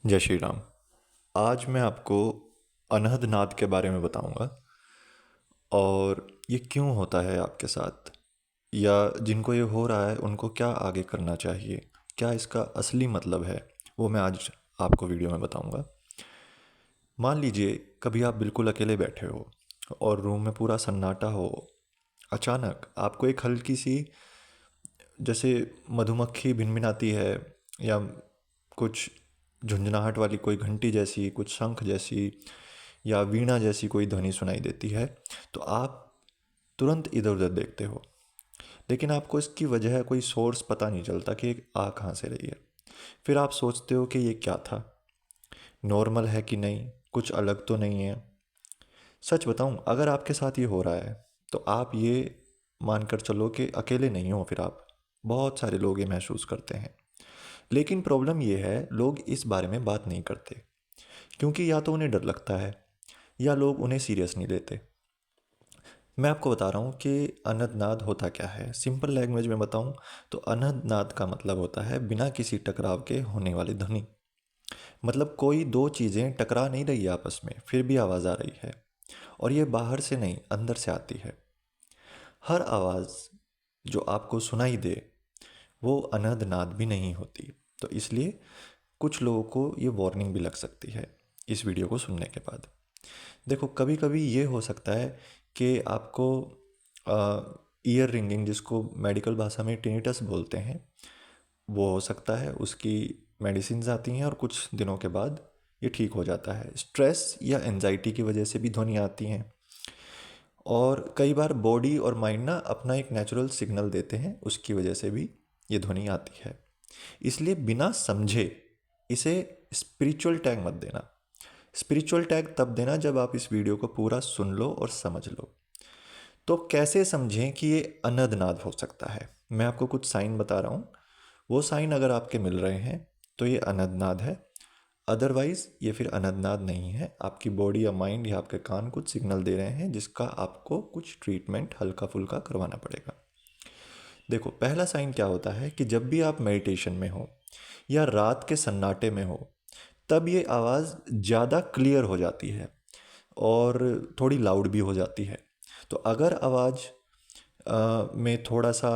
जय श्री राम। आज मैं आपको अनहद नाद के बारे में बताऊंगा और ये क्यों होता है आपके साथ, या जिनको ये हो रहा है उनको क्या आगे करना चाहिए, क्या इसका असली मतलब है, वो मैं आज आपको वीडियो में बताऊंगा। मान लीजिए कभी आप बिल्कुल अकेले बैठे हो और रूम में पूरा सन्नाटा हो। अचानक आपको एक हल्की सी, जैसे मधुमक्खी भिनभिनाती है, या कुछ झुंझुनाहट वाली कोई घंटी जैसी, कुछ शंख जैसी या वीणा जैसी कोई ध्वनि सुनाई देती है, तो आप तुरंत इधर उधर देखते हो। लेकिन आपको इसकी वजह, कोई सोर्स पता नहीं चलता कि ये आ कहाँ से रही है। फिर आप सोचते हो कि ये क्या था, नॉर्मल है कि नहीं, कुछ अलग तो नहीं है। सच बताऊं, अगर आपके साथ ये हो रहा है तो आप ये मानकर चलो कि अकेले नहीं हो। फिर आप, बहुत सारे लोग ये महसूस करते हैं। लेकिन प्रॉब्लम ये है, लोग इस बारे में बात नहीं करते, क्योंकि या तो उन्हें डर लगता है या लोग उन्हें सीरियस नहीं लेते। मैं आपको बता रहा हूँ कि अनहद नाद होता क्या है। सिंपल लैंग्वेज में बताऊँ तो अनहद नाद का मतलब होता है बिना किसी टकराव के होने वाली ध्वनि। मतलब कोई दो चीज़ें टकरा नहीं रही आपस में, फिर भी आवाज़ आ रही है, और ये बाहर से नहीं, अंदर से आती है। हर आवाज़ जो आपको सुनाई दे वो अनहद नाद भी नहीं होती। तो इसलिए कुछ लोगों को ये वार्निंग भी लग सकती है इस वीडियो को सुनने के बाद। देखो, कभी कभी ये हो सकता है कि आपको ईयर रिंगिंग, जिसको मेडिकल भाषा में टिनिटस बोलते हैं, वो हो सकता है। उसकी मेडिसिन्स आती हैं और कुछ दिनों के बाद ये ठीक हो जाता है। स्ट्रेस या एनजाइटी की वजह से भी ध्वनि आती हैं, और कई बार बॉडी और माइंड ना अपना एक नेचुरल सिग्नल देते हैं, उसकी वजह से भी ये ध्वनि आती है। इसलिए बिना समझे इसे स्पिरिचुअल टैग मत देना। स्पिरिचुअल टैग तब देना जब आप इस वीडियो को पूरा सुन लो और समझ लो। तो कैसे समझें कि ये अनदनाद हो सकता है? मैं आपको कुछ साइन बता रहा हूँ। वो साइन अगर आपके मिल रहे हैं तो ये अनदनाद है। अदरवाइज ये फिर अनदनाद नहीं है। आपकी बॉडी या माइंड या आपके कान कुछ सिग्नल दे रहे हैं, जिसका आपको कुछ ट्रीटमेंट हल्का फुल्का करवाना पड़ेगा। देखो, पहला साइन क्या होता है कि जब भी आप मेडिटेशन में हो या रात के सन्नाटे में हो, तब ये आवाज़ ज़्यादा क्लियर हो जाती है और थोड़ी लाउड भी हो जाती है। तो अगर आवाज़ में थोड़ा सा,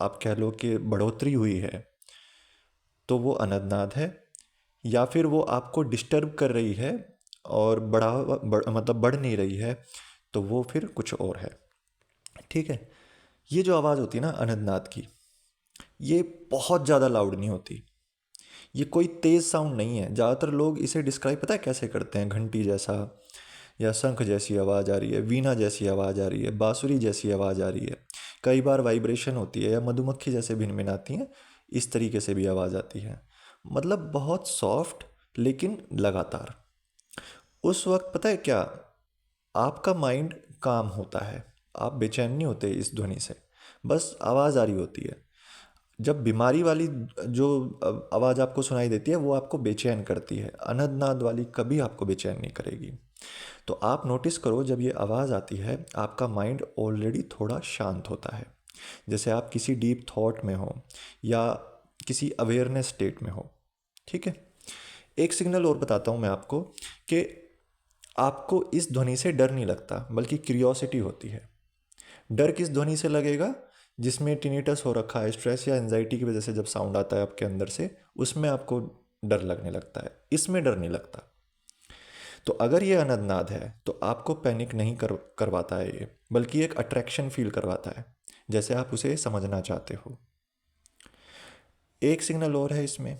आप कह लो कि बढ़ोतरी हुई है, तो वो अनदनाद है। या फिर वो आपको डिस्टर्ब कर रही है और मतलब बढ़ नहीं रही है, तो वो फिर कुछ और है। ठीक है। ये जो आवाज़ होती है ना अनदनाद की, ये बहुत ज़्यादा लाउड नहीं होती। ये कोई तेज़ साउंड नहीं है। ज़्यादातर लोग इसे डिस्क्राइब पता है कैसे करते हैं? घंटी जैसा, या शंख जैसी आवाज़ आ रही है, वीणा जैसी आवाज़ आ रही है, बांसुरी जैसी आवाज़ आ रही है। कई बार वाइब्रेशन होती है, या मधुमक्खी जैसे भिनभिनाती हैं, इस तरीके से भी आवाज़ आती है। मतलब बहुत सॉफ्ट, लेकिन लगातार। उस वक्त पता है क्या, आपका माइंड काम होता है। आप बेचैन नहीं होते इस ध्वनि से, बस आवाज़ आ रही होती है। जब बीमारी वाली जो आवाज़ आपको सुनाई देती है वो आपको बेचैन करती है, अनदनाद वाली कभी आपको बेचैन नहीं करेगी। तो आप नोटिस करो, जब ये आवाज़ आती है आपका माइंड ऑलरेडी थोड़ा शांत होता है, जैसे आप किसी डीप थॉट में हो या किसी अवेयरनेस स्टेट में हो। ठीक है। एक सिग्नल और बताता हूँ मैं आपको, कि आपको इस ध्वनि से डर नहीं लगता, बल्कि क्यूरियोसिटी होती है। डर किस ध्वनि से लगेगा? जिसमें टिनिटस हो रखा है, स्ट्रेस या एंजाइटी की वजह से जब साउंड आता है आपके अंदर से, उसमें आपको डर लगने लगता है। इसमें डर नहीं लगता। तो अगर ये अनदनाद है तो आपको पैनिक नहीं करवाता है ये, बल्कि एक अट्रैक्शन फील करवाता है, जैसे आप उसे समझना चाहते हो। एक सिग्नल और है इसमें,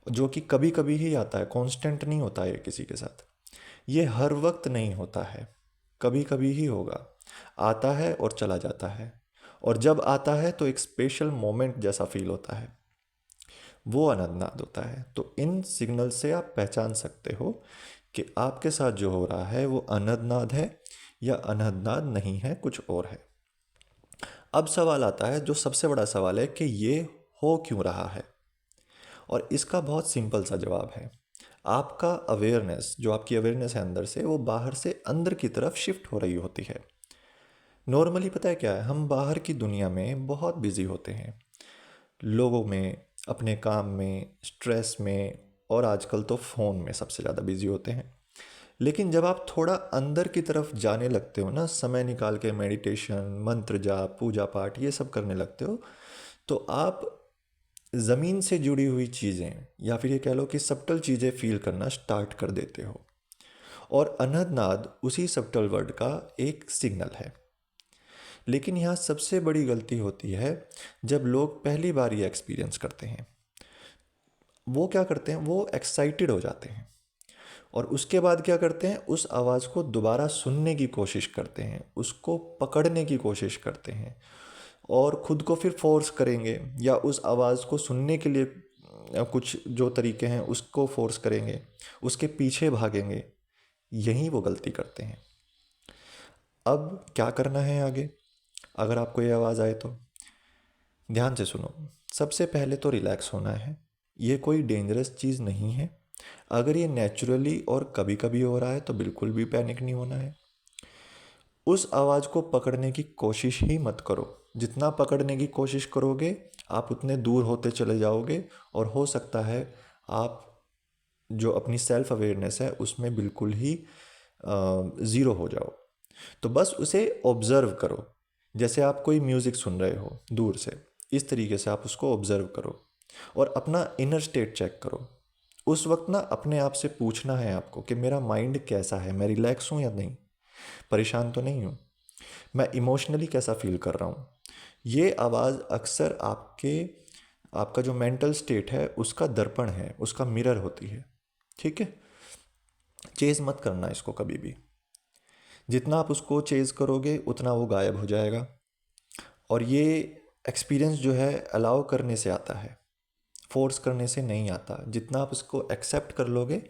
जो कि कभी कभी ही आता है, कांस्टेंट नहीं होता है ये किसी के साथ। ये हर वक्त नहीं होता है, कभी कभी ही होगा। आता है और चला जाता है, और जब आता है तो एक स्पेशल मोमेंट जैसा फील होता है। वो अनदनाद होता है। तो इन सिग्नल से आप पहचान सकते हो कि आपके साथ जो हो रहा है वो अनदनाद है या अनहदनाद नहीं है, कुछ और है। अब सवाल आता है, जो सबसे बड़ा सवाल है, कि ये हो क्यों रहा है? और इसका बहुत सिंपल सा जवाब है। आपका अवेयरनेस, जो आपकी अवेयरनेस है अंदर से, वो बाहर से अंदर की तरफ शिफ्ट हो रही होती है। नॉर्मली पता है क्या है, हम बाहर की दुनिया में बहुत बिजी होते हैं, लोगों में, अपने काम में, स्ट्रेस में, और आजकल तो फ़ोन में सबसे ज़्यादा बिजी होते हैं। लेकिन जब आप थोड़ा अंदर की तरफ जाने लगते हो ना, समय निकाल के मेडिटेशन, मंत्र जाप, पूजा पाठ ये सब करने लगते हो, तो आप ज़मीन से जुड़ी हुई चीज़ें या फिर ये कह लो कि सब्टल चीज़ें फील करना स्टार्ट कर देते हो। और अनहद नाद उसी सब्टल वर्ड का एक सिग्नल है। लेकिन यहाँ सबसे बड़ी गलती होती है जब लोग पहली बार ये एक्सपीरियंस करते हैं। वो क्या करते हैं, वो एक्साइटेड हो जाते हैं और उसके बाद क्या करते हैं, उस आवाज़ को दोबारा सुनने की कोशिश करते हैं, उसको पकड़ने की कोशिश करते हैं और ख़ुद को फिर फोर्स करेंगे या उस आवाज़ को सुनने के लिए कुछ जो तरीके हैं उसको फोर्स करेंगे, उसके पीछे भागेंगे। यही वो गलती करते हैं। अब क्या करना है आगे, अगर आपको ये आवाज़ आए तो ध्यान से सुनो। सबसे पहले तो रिलैक्स होना है। ये कोई डेंजरस चीज़ नहीं है। अगर ये नेचुरली और कभी कभी हो रहा है तो बिल्कुल भी पैनिक नहीं होना है। उस आवाज़ को पकड़ने की कोशिश ही मत करो। जितना पकड़ने की कोशिश करोगे आप उतने दूर होते चले जाओगे और हो सकता है आप जो अपनी सेल्फ अवेयरनेस है उसमें बिल्कुल ही ज़ीरो हो जाओ। तो बस उसे ऑब्ज़र्व करो, जैसे आप कोई म्यूज़िक सुन रहे हो दूर से, इस तरीके से आप उसको ऑब्ज़र्व करो और अपना इनर स्टेट चेक करो। उस वक्त ना अपने आप से पूछना है आपको कि मेरा माइंड कैसा है, मैं रिलैक्स हूँ या नहीं, परेशान तो नहीं हूँ, मैं इमोशनली कैसा फील कर रहा हूँ। ये आवाज़ अक्सर आपका जो मेंटल स्टेट है उसका दर्पण है, उसका मिरर होती है। ठीक है, चेज़ मत करना इसको कभी भी। जितना आप उसको चेज़ करोगे उतना वो गायब हो जाएगा। और ये एक्सपीरियंस जो है अलाउ करने से आता है, फोर्स करने से नहीं आता। जितना आप इसको एक्सेप्ट कर लोगे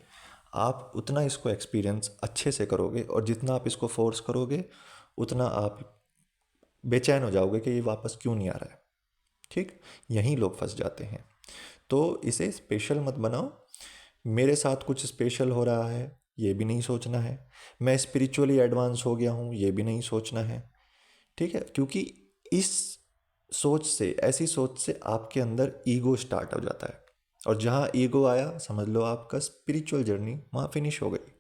आप उतना इसको एक्सपीरियंस अच्छे से करोगे, और जितना आप इसको फोर्स करोगे उतना आप बेचैन हो जाओगे कि ये वापस क्यों नहीं आ रहा है। ठीक, यहीं लोग फंस जाते हैं। तो इसे स्पेशल मत बनाओ। मेरे साथ कुछ स्पेशल हो रहा है ये भी नहीं सोचना है, मैं स्पिरिचुअली एडवांस हो गया हूँ ये भी नहीं सोचना है। ठीक है, क्योंकि इस सोच से, ऐसी सोच से आपके अंदर ईगो स्टार्ट हो जाता है, और जहाँ ईगो आया समझ लो आपका स्पिरिचुअल जर्नी वहाँ फिनिश हो गई।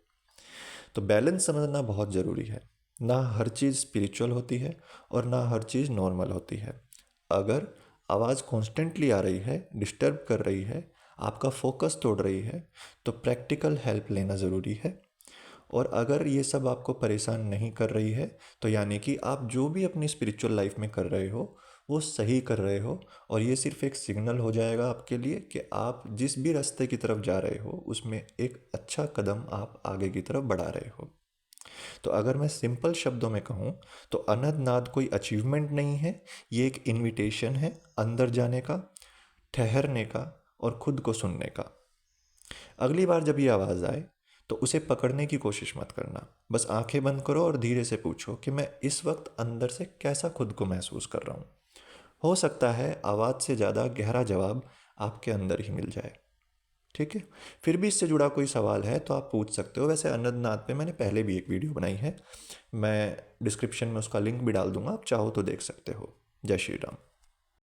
तो बैलेंस समझना बहुत ज़रूरी है। ना हर चीज़ स्पिरिचुअल होती है और ना हर चीज़ नॉर्मल होती है। अगर आवाज़ कॉन्स्टेंटली आ रही है, डिस्टर्ब कर रही है, आपका फोकस तोड़ रही है, तो प्रैक्टिकल हेल्प लेना ज़रूरी है। और अगर ये सब आपको परेशान नहीं कर रही है तो यानी कि आप जो भी अपनी स्पिरिचुअल लाइफ में कर रहे हो वो सही कर रहे हो, और ये सिर्फ एक सिग्नल हो जाएगा आपके लिए कि आप जिस भी रास्ते की तरफ जा रहे हो उसमें एक अच्छा कदम आप आगे की तरफ बढ़ा रहे हो। तो अगर मैं सिंपल शब्दों में कहूँ तो अनहद नाद कोई अचीवमेंट नहीं है, ये एक इनविटेशन है अंदर जाने का, ठहरने का और खुद को सुनने का। अगली बार जब ये आवाज़ आए तो उसे पकड़ने की कोशिश मत करना। बस आंखें बंद करो और धीरे से पूछो कि मैं इस वक्त अंदर से कैसा खुद को महसूस कर रहा हूँ। हो सकता है आवाज़ से ज़्यादा गहरा जवाब आपके अंदर ही मिल जाए। ठीक है, फिर भी इससे जुड़ा कोई सवाल है तो आप पूछ सकते हो। वैसे अनंत नाथ पे मैंने पहले भी एक वीडियो बनाई है, मैं डिस्क्रिप्शन में उसका लिंक भी डाल दूंगा, आप चाहो तो देख सकते हो। जय श्री राम।